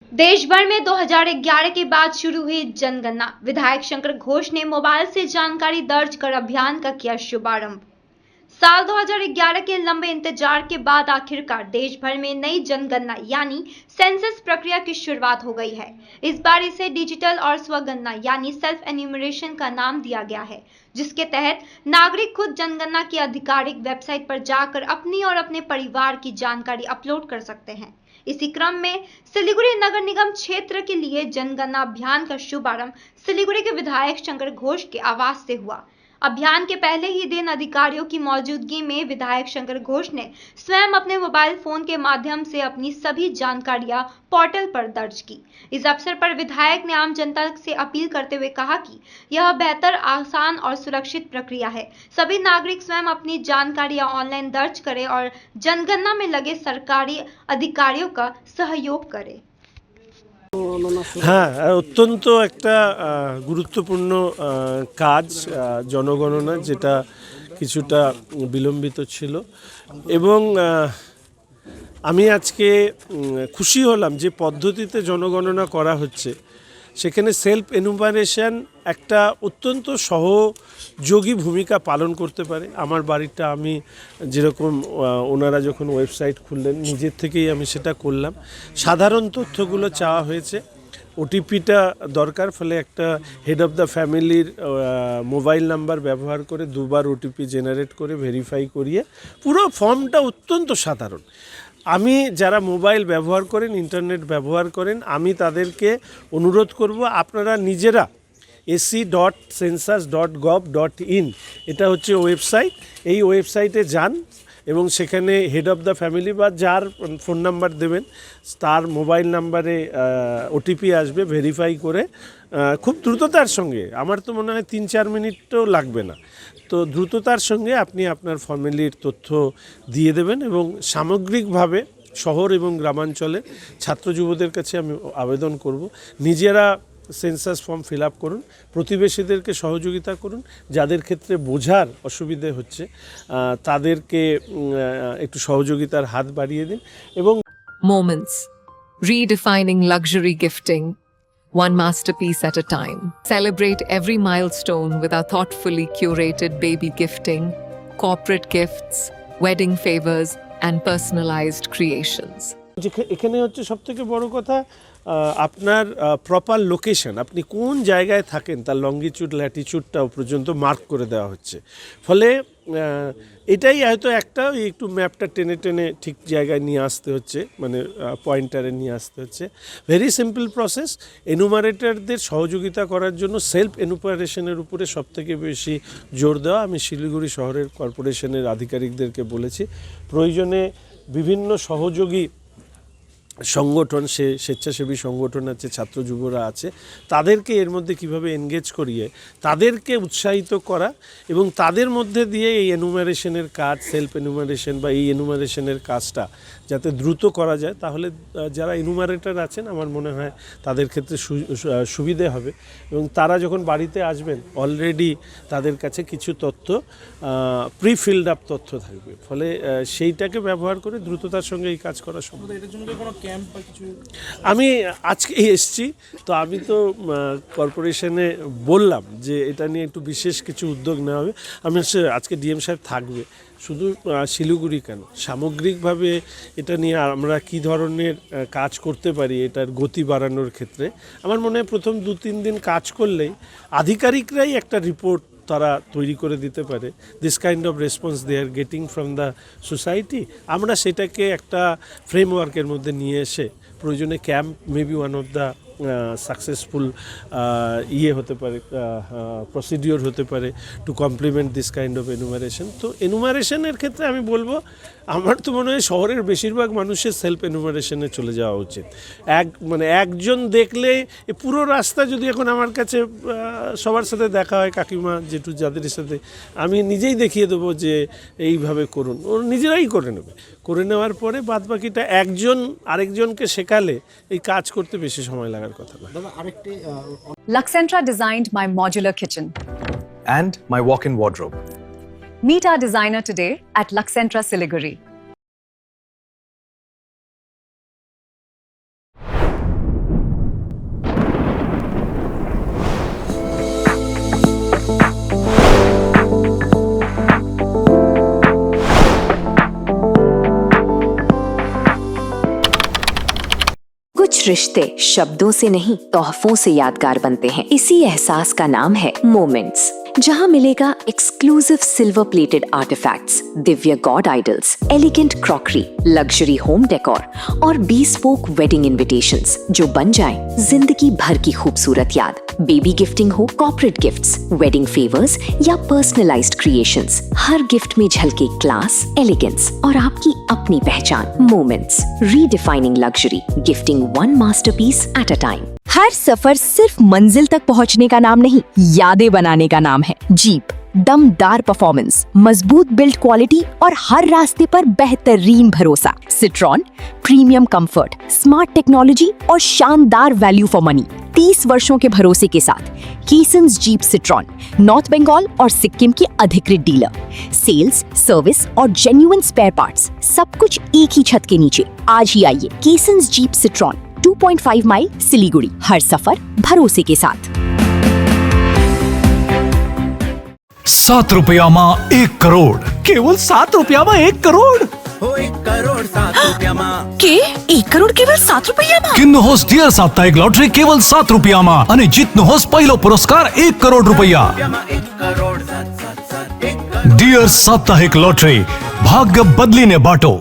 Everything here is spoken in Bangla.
देश भर में 2011 के बाद शुरू हुई जनगणना। विधायक शंकर घोष ने मोबाइल से जानकारी दर्ज कर अभियान का किया शुभारंभ। साल 2011 के लंबे इंतजार के बाद आखिरकार देश भर में नई जनगणना यानी सेंसस प्रक्रिया की शुरुआत हो गई है। इस बार इसे डिजिटल और स्वगणना यानी सेल्फ एन्यूमरेशन का नाम दिया गया है, जिसके तहत नागरिक खुद जनगणना की आधिकारिक वेबसाइट पर जाकर अपनी और अपने परिवार की जानकारी अपलोड कर सकते हैं। इसी क्रम में सिलीगुड़ी नगर निगम क्षेत्र के लिए जनगणना अभियान का शुभारंभ सिलीगुड़ी के विधायक शंकर घोष के आवास से हुआ। अभियान के पहले ही दिन अधिकारियों की मौजूदगी में विधायक शंकर घोष ने स्वयं अपने मोबाइल फोन के माध्यम से अपनी सभी जानकारियां पोर्टल पर दर्ज की। इस अवसर पर विधायक ने आम जनता से अपील करते हुए कहा कि यह बेहतर, आसान और सुरक्षित प्रक्रिया है। सभी नागरिक स्वयं अपनी जानकारियां ऑनलाइन दर्ज करें और जनगणना में लगे सरकारी अधिकारियों का सहयोग करें। হ্যাঁ, অত্যন্ত একটা গুরুত্বপূর্ণ কাজ জনগণনা, যেটা কিছুটা বিলম্বিত ছিল এবং আমি আজকে খুশি হলাম যে পদ্ধতিতে জনগণনা করা হচ্ছে সেখানে সেলফ এনুমারেশন একটা অত্যন্ত সহযোগী ভূমিকা পালন করতে পারে। আমার বাড়িটা আমি যেরকম ওনারা যখন ওয়েবসাইট খুললেন নিজের থেকেই আমি সেটা করলাম। সাধারণ তথ্যগুলো চাওয়া হয়েছে, ওটিপিটা দরকার, ফলে একটা হেড অফ দ্য ফ্যামিলির মোবাইল নাম্বার ব্যবহার করে দুবার ওটিপি জেনারেট করে ভেরিফাই করিয়ে পুরো ফর্মটা অত্যন্ত সাধারণ। আমি যারা মোবাইল ব্যবহার করেন, ইন্টারনেট ব্যবহার করেন, আমি তাদেরকে অনুরোধ করব আপনারা নিজেরা ac.census.gov.in এটা হচ্ছে ওয়েবসাইট, এই ওয়েবসাইটে যান এবং সেখানে হেড অফ দ্য ফ্যামিলি বা যার ফোন নাম্বার দেবেন তার মোবাইল নাম্বারে ওটিপি আসবে, ভেরিফাই করে খুব দ্রুততার সঙ্গে, আমার তো মনে হয় 3-4 মিনিটও লাগবে না, তো দ্রুততার সঙ্গে আপনি আপনার ফ্যামিলির তথ্য দিয়ে দেবেন। এবং সামগ্রিকভাবে শহর এবং গ্রামাঞ্চলে ছাত্র যুবদের কাছে আমি আবেদন করব, নিজেরা সেন্সাস ফর্ম ফিল আপ করুন, প্রতিবেশীদেরকে সহযোগিতা করুন, যাদের ক্ষেত্রে বোঝার অসুবিধে হচ্ছে তাদেরকে একটু সহযোগিতার হাত বাড়িয়ে দিন। এবং Moments, redefining luxury gifting, one masterpiece at a time. Celebrate every milestone with our thoughtfully curated baby gifting, corporate gifts, wedding favors, and personalized creations. এখানে হচ্ছে সবথেকে বড় কথা আপনার প্রপার লোকেশন, আপনি কোন জায়গায় থাকেন তার লঙ্গিটিউড ল্যাটিটিউডটাও পর্যন্ত মার্ক করে দেওয়া হচ্ছে, ফলে এটাই হয়তো একটা একটু ম্যাপটা টেনে টেনে ঠিক জায়গায় নিয়ে আসতে হচ্ছে, মানে পয়েন্টারে নিয়ে আসতে হচ্ছে। Very simple process. এনুমারেটরদের সহযোগিতা করার জন্য সেলফ এনুমারেশনের উপরে সবথেকে বেশি জোর দেওয়া। আমি শিলিগুড়ি শহরের কর্পোরেশনের আধিকারিকদেরকে বলেছি প্রয়োজনে বিভিন্ন সহযোগী সংগঠন, স্বেচ্ছাসেবী সংগঠন আছে, ছাত্র যুবরা আছে, তাদেরকে এর মধ্যে কিভাবে এনগেজ করিয়ে তাদেরকে উৎসাহিত করা এবং তাদের মধ্যে দিয়ে এই এনুমারেশনের কাজ, সেলফ এনুমারেশন বা এই এনুমারেশনের কাজটা যাতে দ্রুত করা যায়, তাহলে যারা এনুমারেটর আছেন আমার মনে হয় তাদের ক্ষেত্রে সুবিধে হবে। এবং তারা যখন বাড়িতে আসবেন অলরেডি তাদের কাছে কিছু তথ্য প্রি ফিল্ড আপ তথ্য থাকবে, ফলে সেইটাকে ব্যবহার করে দ্রুততার সঙ্গে এই কাজ করা সম্ভব। আমি আজকেই এসেছি, তো আমি তো কর্পোরেশনে বললাম যে এটা নিয়ে একটু বিশেষ কিছু উদ্যোগ নেওয়া হবে। আমি আজকে ডিএম সাহেব থাকবে, শুধু শিলিগুড়ি কেন, সামগ্রিকভাবে এটা নিয়ে আমরা কি ধরনের কাজ করতে পারি এটার গতি বাড়ানোর ক্ষেত্রে আমার মনে হয় প্রথম 2-3 দিন কাজ করলেই আধিকারিকরাই একটা রিপোর্ট তারা তৈরি করে দিতে পারে। This kind of response they are getting from the society, আমরা সেটাকে একটা ফ্রেমওয়ার্কের মধ্যে নিয়ে এসে প্রয়োজনে camp maybe one of the successful ইয়ে হতে পারে, প্রসিডিওর হতে পারে to complement this kind of enumeration. তো এনুমারেশনের ক্ষেত্রে আমি বলবো আমার তো মনে হয় শহরের বেশিরভাগ মানুষের সেলফ এনুমারেশনে চলে যাওয়া উচিত। একজন দেখলে পুরো রাস্তা যদি এখন আমার কাছে সবার সাথে দেখা হয়, কাকিমা জেঠু যাদের সাথে, আমি নিজেই দেখিয়ে দেবো যে এইভাবে করুন, ওর নিজেরাই করে নেবে। করে নেওয়ার পরে বাদবাকিটা একজন আরেকজনকে শেখালে এই কাজ করতে বেশি সময় লাগার কথা না। Luxentra designed my modular kitchen and my walk-in wardrobe. Meet our designer today at Luxentra Siliguri. कुछ रिश्ते शब्दों से नहीं तोहफों से यादगार बनते हैं। इसी एहसास का नाम है मोमेंट्स, जहां मिलेगा एक्सक्लूसिव सिल्वर प्लेटेड आर्टिफैक्ट्स, दिव्य god idols, elegant crockery, luxury home decor और bespoke वेडिंग इनविटेशंस जो बन जाएं जिंदगी भर की खूबसूरत याद। बेबी गिफ्टिंग हो, कॉर्पोरेट गिफ्ट्स, वेडिंग फेवर्स या पर्सनलाइज्ड क्रिएशंस, हर गिफ्ट में झलके क्लास, एलिगेंस और आपकी अपनी पहचान। Moments, redefining luxury, gifting one masterpiece at a time. हर सफर सिर्फ मंजिल तक पहुंचने का नाम नहीं, यादें बनाने का नाम है। जीप, दमदार परफॉर्मेंस, मजबूत बिल्ड क्वालिटी और हर रास्ते पर बेहतरीन भरोसा। Citroen, premium comfort, smart technology और शानदार वैल्यू फॉर मनी। 30 वर्षों के भरोसे के साथ कीसन्स जीप सिट्रॉन, नॉर्थ बंगाल और सिक्किम की अधिकृत डीलर। सेल्स, सर्विस और जेन्युइन स्पेयर पार्ट्स, सब कुछ एक ही छत के नीचे। आज ही आइए कीसन्स जीप सिट्रॉन, 2.5 माइल सिलीगुड़ी। हर सफर भरोसे के साथ। 7 રૂપિયામાં 1 કરોડ. केवल 7 રૂપિયામાં 1 કરોડ. કે 1 કરોડ કેવલ 7 રૂપિયામાં? કિન્નહોસ ડિયર સાપ્તાહિક લોટરી કેવલ 7 રૂપિયામાં અને જીતનહોસ પહેલો પુરસ્કાર 1 કરોડ રૂપિયા. ડિયર સાપ્તાહિક લોટરી, ભાગ્ય બદલીને બાટો.